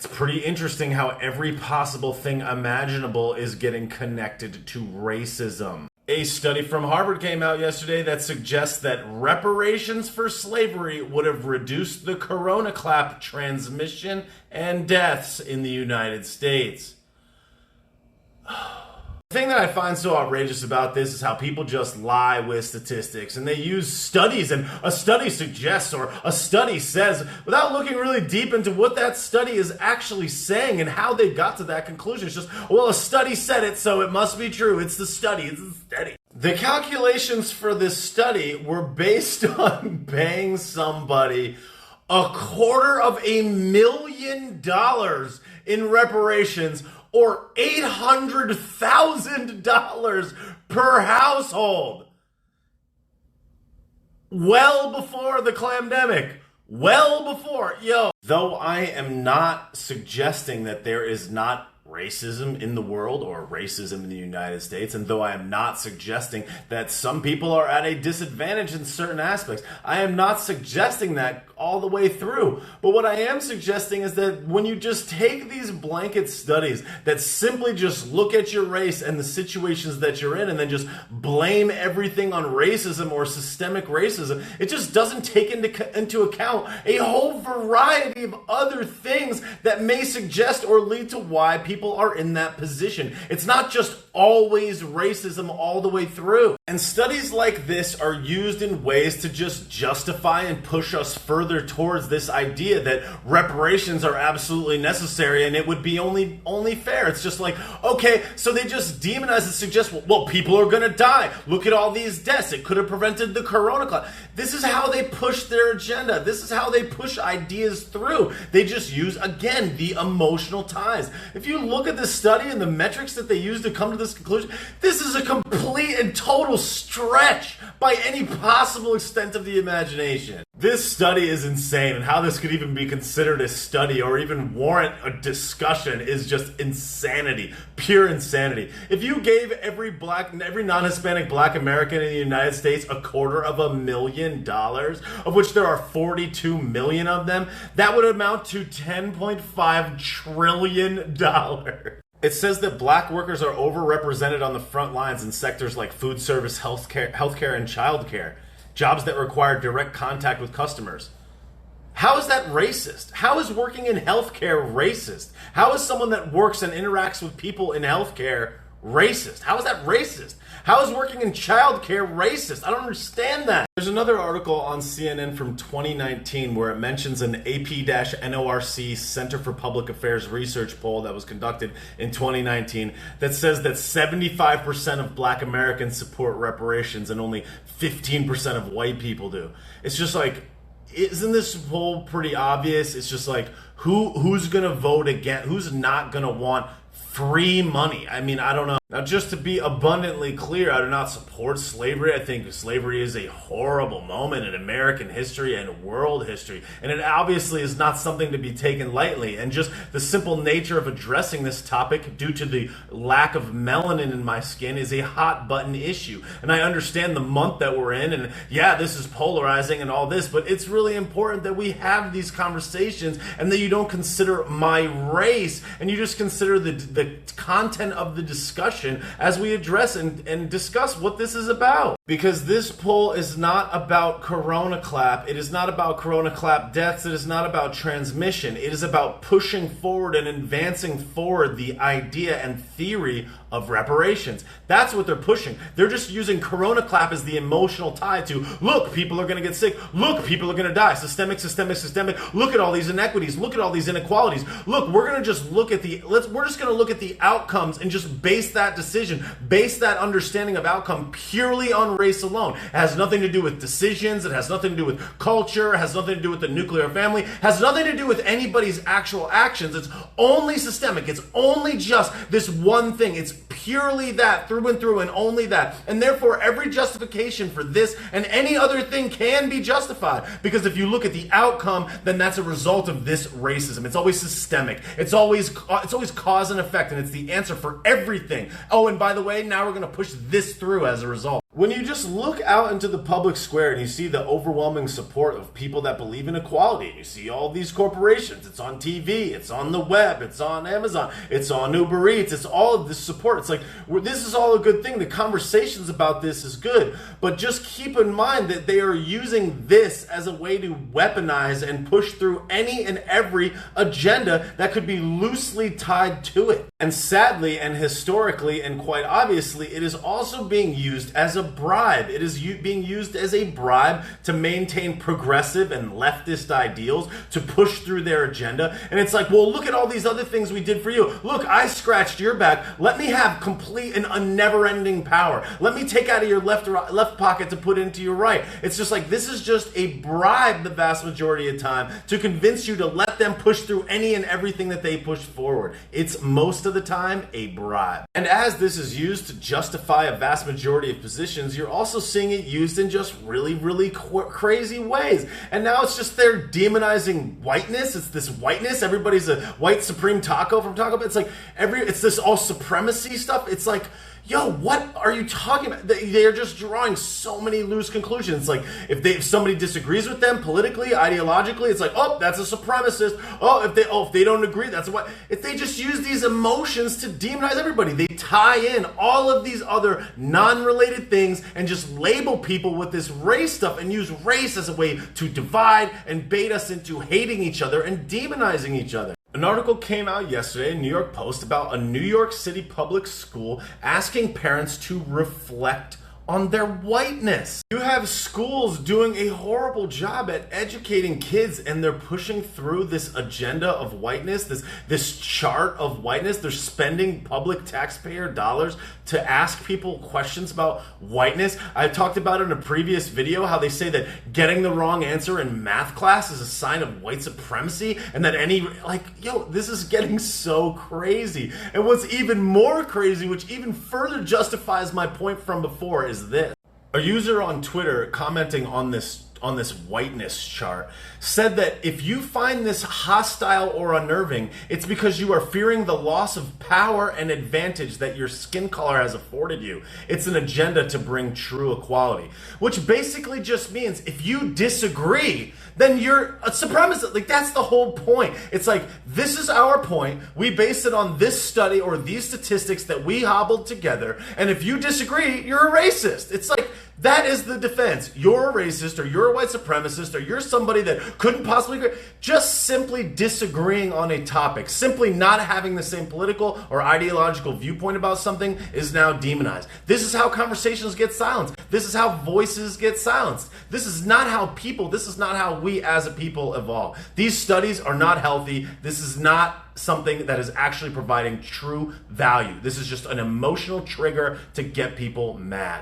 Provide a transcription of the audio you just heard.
It's pretty interesting how every possible thing imaginable is getting connected to racism. A study from Harvard came out yesterday that suggests that reparations for slavery would have reduced the corona clap transmission and deaths in the United States. The thing that I find so outrageous about this is how people just lie with statistics and they use studies, and a study suggests or a study says without looking really deep into what that study is actually saying and how they got to that conclusion. It's just, well, a study said it, so it must be true. It's the study. It's the study. The calculations for this study were based on paying somebody $250,000 in reparations, or $800,000 per household. Well before the clamdemic. Well before. Though I am not suggesting that there is not racism in the world or racism in the United States, and though I am not suggesting that some people are at a disadvantage in certain aspects, I am not suggesting that all the way through. But what I am suggesting is that when you just take these blanket studies that simply just look at your race and the situations that you're in and then just blame everything on racism or systemic racism, it just doesn't take into account a whole variety of other things that may suggest or lead to why people are in that position. It's not just always racism all the way through. And studies like this are used in ways to just justify and push us further towards this idea that reparations are absolutely necessary and it would be only fair. It's just like, okay, so they just demonize and suggest, well, people are going to die. Look at all these deaths. It could have prevented the corona cloud. This is how they push their agenda. This is how they push ideas through. They just use, again, the emotional ties. If you look at this study and the metrics that they use to come to this conclusion, this is a complete and total stretch by any possible extent of the imagination. This study is insane, and how this could even be considered a study or even warrant a discussion is just insanity, pure insanity. If you gave every non-Hispanic black American in the United States $250,000, of which there are 42 million of them, that would amount to $10.5 trillion. It says that black workers are overrepresented on the front lines in sectors like food service, healthcare, and childcare, jobs that require direct contact with customers. How is that racist? How is working in healthcare racist? How is someone that works and interacts with people in healthcare racist? How is that racist? How is working in childcare racist? I don't understand that. There's another article on CNN from 2019 where it mentions an AP-NORC Center for Public Affairs research poll that was conducted in 2019 that says that 75% of black Americans support reparations and only 15% of white people do. It's just like, isn't this poll pretty obvious? It's just like, who's gonna vote against, who's not gonna want free money? I mean, I don't know. Now, just to be abundantly clear, I do not support slavery. I think slavery is a horrible moment in American history and world history. And it obviously is not something to be taken lightly. And just the simple nature of addressing this topic due to the lack of melanin in my skin is a hot button issue. And I understand the month that we're in. And yeah, this is polarizing and all this, but it's really important that we have these conversations and that you don't consider my race and you just consider the content of the discussion as we address and discuss what this is about. Because this poll is not about corona clap. It is not about corona clap deaths. It is not about transmission. It is about pushing forward and advancing forward the idea and theory of reparations. That's what they're pushing. They're just using corona clap as the emotional tie to, look, people are going to get sick. Look, people are going to die. Systemic. Look at all these inequities. Look at all these inequalities. Look, we're going to just look at we're just going to look at the outcomes and just base that decision, base that understanding of outcome purely on race alone. It has nothing to do with decisions. It has nothing to do with culture. It has nothing to do with the nuclear family. It has nothing to do with anybody's actual actions. It's only systemic. It's only just this one thing. It's purely that, through and through, and only that. And therefore, every justification for this and any other thing can be justified. Because if you look at the outcome, then that's a result of this racism. It's always systemic. It's always cause and effect, and it's the answer for everything. Oh, and by the way, now we're going to push this through as a result. When you just look out into the public square and you see the overwhelming support of people that believe in equality, you see all these corporations, it's on TV, it's on the web, it's on Amazon, it's on Uber Eats, it's all of this support. It's like, this is all a good thing. The conversations about this is good, but just keep in mind that they are using this as a way to weaponize and push through any and every agenda that could be loosely tied to it. And sadly and historically and quite obviously, it is also being used as a bribe. It is being used as a bribe to maintain progressive and leftist ideals, to push through their agenda. And it's like, well, look at all these other things we did for you. Look, I scratched your back. Let me have complete and a never-ending power. Let me take out of your left pocket to put into your right. It's just like, this is just a bribe the vast majority of time to convince you to let them push through any and everything that they push forward. It's most of the time a bribe. And as this is used to justify a vast majority of positions, you're also seeing it used in just really, really crazy ways. And now it's just they're demonizing whiteness. It's this whiteness. Everybody's a white supreme taco from Taco Bell. It's like it's this all supremacy stuff. It's like, yo, what are you talking about? They're just drawing so many loose conclusions. Like, if somebody disagrees with them politically, ideologically, it's like, oh, that's a supremacist. Oh, if they don't agree, that's what. If they just use these emotions to demonize everybody, they tie in all of these other non-related things and just label people with this race stuff and use race as a way to divide and bait us into hating each other and demonizing each other. An article came out yesterday in New York Post about a New York City public school asking parents to reflect on their whiteness. You have schools doing a horrible job at educating kids, and they're pushing through this agenda of whiteness, this chart of whiteness. They're spending public taxpayer dollars to ask people questions about whiteness. I talked about in a previous video how they say that getting the wrong answer in math class is a sign of white supremacy, and that this is getting so crazy. And what's even more crazy, which even further justifies my point from before, is this. A user on Twitter commenting on this whiteness chart said that if you find this hostile or unnerving, it's because you are fearing the loss of power and advantage that your skin color has afforded you. It's an agenda to bring true equality, which basically just means if you disagree, then you're a supremacist. Like, that's the whole point. It's like, this is our point. We based it on this study or these statistics that we hobbled together. And if you disagree, you're a racist. It's like, that is the defense. You're a racist, or you're a white supremacist, or you're somebody that couldn't possibly agree. Just simply disagreeing on a topic, simply not having the same political or ideological viewpoint about something is now demonized. This is how conversations get silenced. This is how voices get silenced. This is not how we as a people evolve. These studies are not healthy. This is not something that is actually providing true value. This is just an emotional trigger to get people mad.